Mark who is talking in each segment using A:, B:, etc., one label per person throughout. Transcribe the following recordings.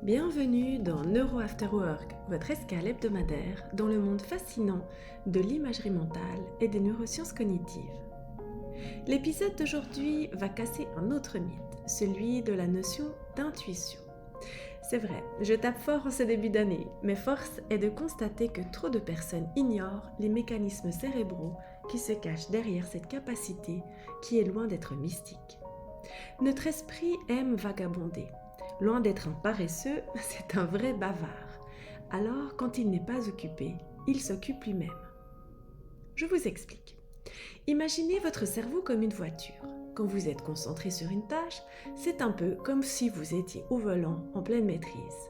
A: Bienvenue dans Neuro After Work, votre escale hebdomadaire dans le monde fascinant de l'imagerie mentale et des neurosciences cognitives. L'épisode d'aujourd'hui va casser un autre mythe, celui de la notion d'intuition. C'est vrai, je tape fort en ce début d'année, mais force est de constater que trop de personnes ignorent les mécanismes cérébraux qui se cachent derrière cette capacité qui est loin d'être mystique. Notre esprit aime vagabonder. Loin d'être un paresseux, c'est un vrai bavard. Alors, quand il n'est pas occupé, il s'occupe lui-même. Je vous explique. Imaginez votre cerveau comme une voiture. Quand vous êtes concentré sur une tâche, c'est un peu comme si vous étiez au volant en pleine maîtrise.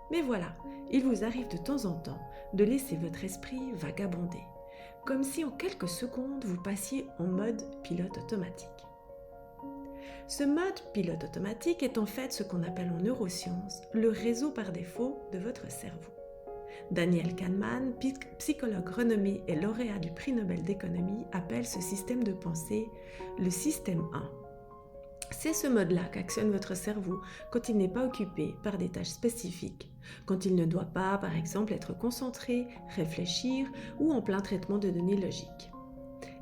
A: Mais voilà, il vous arrive de temps en temps de laisser votre esprit vagabonder, comme si en quelques secondes vous passiez en mode pilote automatique. Ce mode pilote automatique est en fait ce qu'on appelle en neurosciences le réseau par défaut de votre cerveau. Daniel Kahneman, psychologue renommé et lauréat du prix Nobel d'économie, appelle ce système de pensée le système 1. C'est ce mode-là qu'actionne votre cerveau quand il n'est pas occupé par des tâches spécifiques, quand il ne doit pas, par exemple, être concentré, réfléchir ou en plein traitement de données logiques.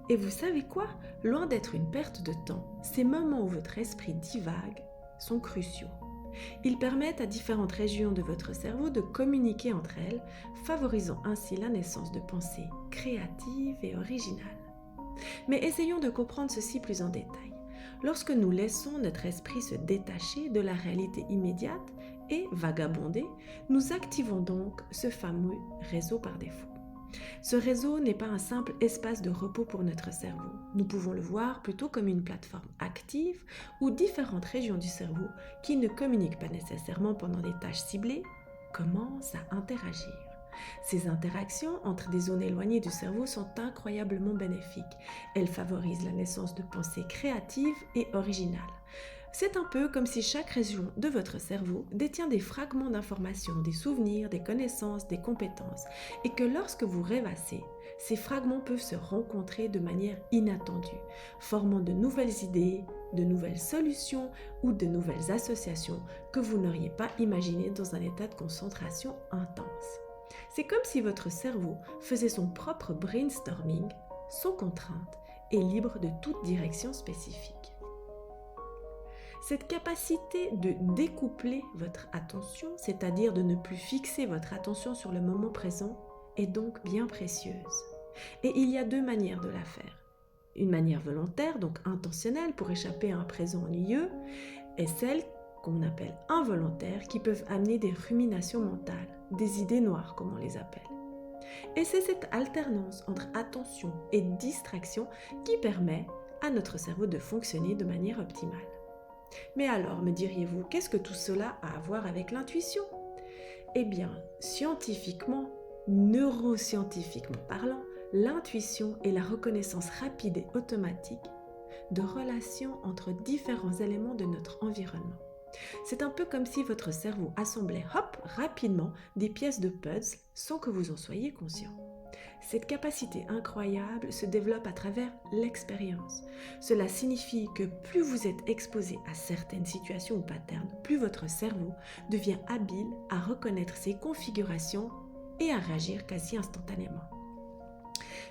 A: Et vous savez quoi? Loin d'être une perte de temps, ces moments où votre esprit divague sont cruciaux. Ils permettent à différentes régions de votre cerveau de communiquer entre elles, favorisant ainsi la naissance de pensées créatives et originales. Mais essayons de comprendre ceci plus en détail. Lorsque nous laissons notre esprit se détacher de la réalité immédiate et vagabonder, nous activons donc ce fameux réseau par défaut. Ce réseau n'est pas un simple espace de repos pour notre cerveau. Nous pouvons le voir plutôt comme une plateforme active où différentes régions du cerveau qui ne communiquent pas nécessairement pendant des tâches ciblées commencent à interagir. Ces interactions entre des zones éloignées du cerveau sont incroyablement bénéfiques. Elles favorisent la naissance de pensées créatives et originales. C'est un peu comme si chaque région de votre cerveau détient des fragments d'informations, des souvenirs, des connaissances, des compétences, et que lorsque vous rêvassez, ces fragments peuvent se rencontrer de manière inattendue, formant de nouvelles idées, de nouvelles solutions ou de nouvelles associations que vous n'auriez pas imaginées dans un état de concentration intense. C'est comme si votre cerveau faisait son propre brainstorming, sans contrainte et libre de toute direction spécifique. Cette capacité de découpler votre attention, c'est-à-dire de ne plus fixer votre attention sur le moment présent, est donc bien précieuse. Et il y a deux manières de la faire. Une manière volontaire, donc intentionnelle pour échapper à un présent ennuyeux, et celle qu'on appelle involontaire, qui peuvent amener des ruminations mentales, des idées noires comme on les appelle. Et c'est cette alternance entre attention et distraction qui permet à notre cerveau de fonctionner de manière optimale. Mais alors, me diriez-vous, qu'est-ce que tout cela a à voir avec l'intuition? Eh bien, scientifiquement, neuroscientifiquement parlant, l'intuition est la reconnaissance rapide et automatique de relations entre différents éléments de notre environnement. C'est un peu comme si votre cerveau assemblait, rapidement des pièces de puzzle sans que vous en soyez conscient. Cette capacité incroyable se développe à travers l'expérience. Cela signifie que plus vous êtes exposé à certaines situations ou patterns, plus votre cerveau devient habile à reconnaître ces configurations et à réagir quasi instantanément.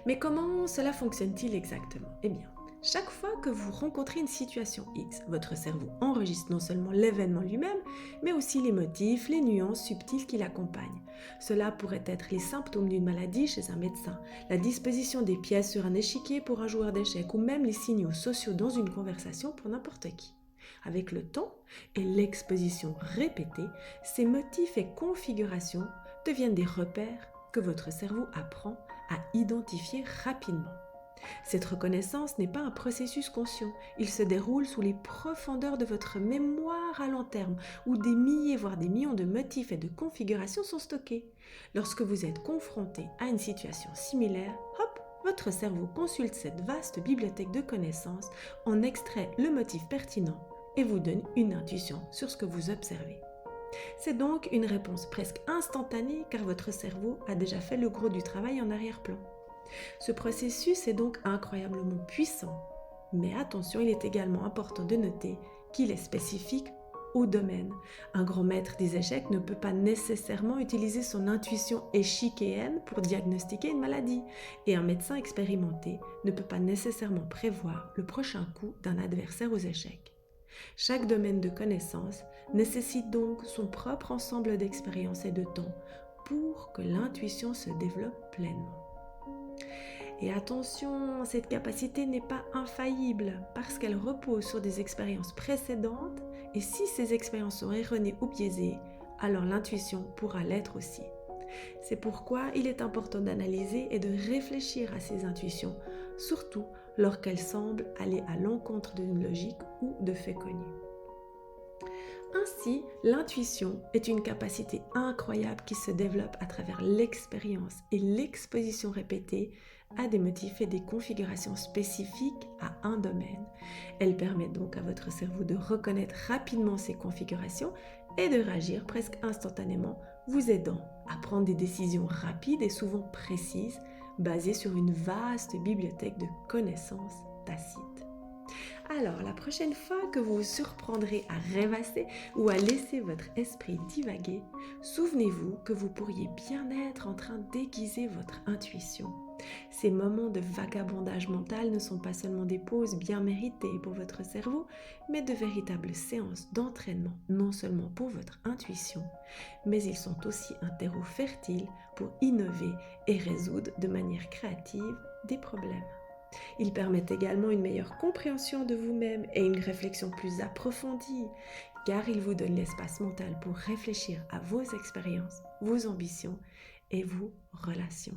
A: Mais comment cela fonctionne-t-il exactement? Eh bien, chaque fois que vous rencontrez une situation X, votre cerveau enregistre non seulement l'événement lui-même, mais aussi les motifs, les nuances subtiles qui l'accompagnent. Cela pourrait être les symptômes d'une maladie chez un médecin, la disposition des pièces sur un échiquier pour un joueur d'échecs ou même les signaux sociaux dans une conversation pour n'importe qui. Avec le temps et l'exposition répétée, ces motifs et configurations deviennent des repères que votre cerveau apprend à identifier rapidement. Cette reconnaissance n'est pas un processus conscient, il se déroule sous les profondeurs de votre mémoire à long terme, où des milliers voire des millions de motifs et de configurations sont stockés. Lorsque vous êtes confronté à une situation similaire, votre cerveau consulte cette vaste bibliothèque de connaissances, en extrait le motif pertinent et vous donne une intuition sur ce que vous observez. C'est donc une réponse presque instantanée car votre cerveau a déjà fait le gros du travail en arrière-plan. Ce processus est donc incroyablement puissant, mais attention, il est également important de noter qu'il est spécifique au domaine. Un grand maître des échecs ne peut pas nécessairement utiliser son intuition échiquéenne pour diagnostiquer une maladie. Et un médecin expérimenté ne peut pas nécessairement prévoir le prochain coup d'un adversaire aux échecs. Chaque domaine de connaissance nécessite donc son propre ensemble d'expériences et de temps pour que l'intuition se développe pleinement. Et attention, cette capacité n'est pas infaillible parce qu'elle repose sur des expériences précédentes et si ces expériences sont erronées ou biaisées, alors l'intuition pourra l'être aussi. C'est pourquoi il est important d'analyser et de réfléchir à ces intuitions, surtout lorsqu'elles semblent aller à l'encontre d'une logique ou de faits connus. Ainsi, l'intuition est une capacité incroyable qui se développe à travers l'expérience et l'exposition répétée à des motifs et des configurations spécifiques à un domaine. Elle permet donc à votre cerveau de reconnaître rapidement ces configurations et de réagir presque instantanément, vous aidant à prendre des décisions rapides et souvent précises, basées sur une vaste bibliothèque de connaissances tacites. Alors, la prochaine fois que vous vous surprendrez à rêvasser ou à laisser votre esprit divaguer, souvenez-vous que vous pourriez bien être en train d'aiguiser votre intuition. Ces moments de vagabondage mental ne sont pas seulement des pauses bien méritées pour votre cerveau, mais de véritables séances d'entraînement, non seulement pour votre intuition, mais ils sont aussi un terreau fertile pour innover et résoudre de manière créative des problèmes. Ils permettent également une meilleure compréhension de vous-même et une réflexion plus approfondie, car ils vous donnent l'espace mental pour réfléchir à vos expériences, vos ambitions et vos relations.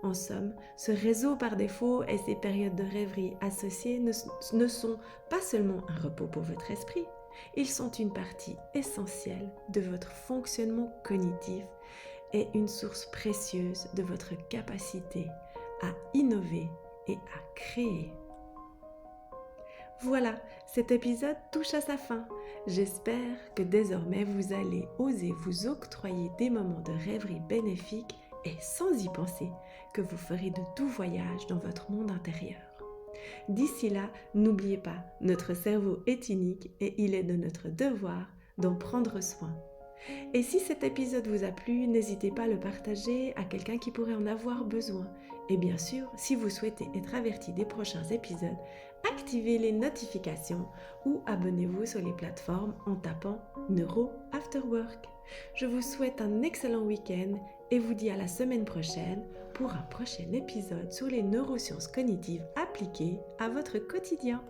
A: En somme, ce réseau par défaut et ces périodes de rêverie associées ne sont pas seulement un repos pour votre esprit, ils sont une partie essentielle de votre fonctionnement cognitif et une source précieuse de votre capacité à innover et à créer. Voilà, cet épisode touche à sa fin. J'espère que désormais vous allez oser vous octroyer des moments de rêverie bénéfiques et sans y penser que vous ferez de doux voyages dans votre monde intérieur. D'ici là, n'oubliez pas, notre cerveau est unique et il est de notre devoir d'en prendre soin. Et si cet épisode vous a plu, n'hésitez pas à le partager à quelqu'un qui pourrait en avoir besoin. Et bien sûr, si vous souhaitez être averti des prochains épisodes, activez les notifications ou abonnez-vous sur les plateformes en tapant Neuro After Work. Je vous souhaite un excellent week-end et vous dis à la semaine prochaine pour un prochain épisode sur les neurosciences cognitives appliquées à votre quotidien.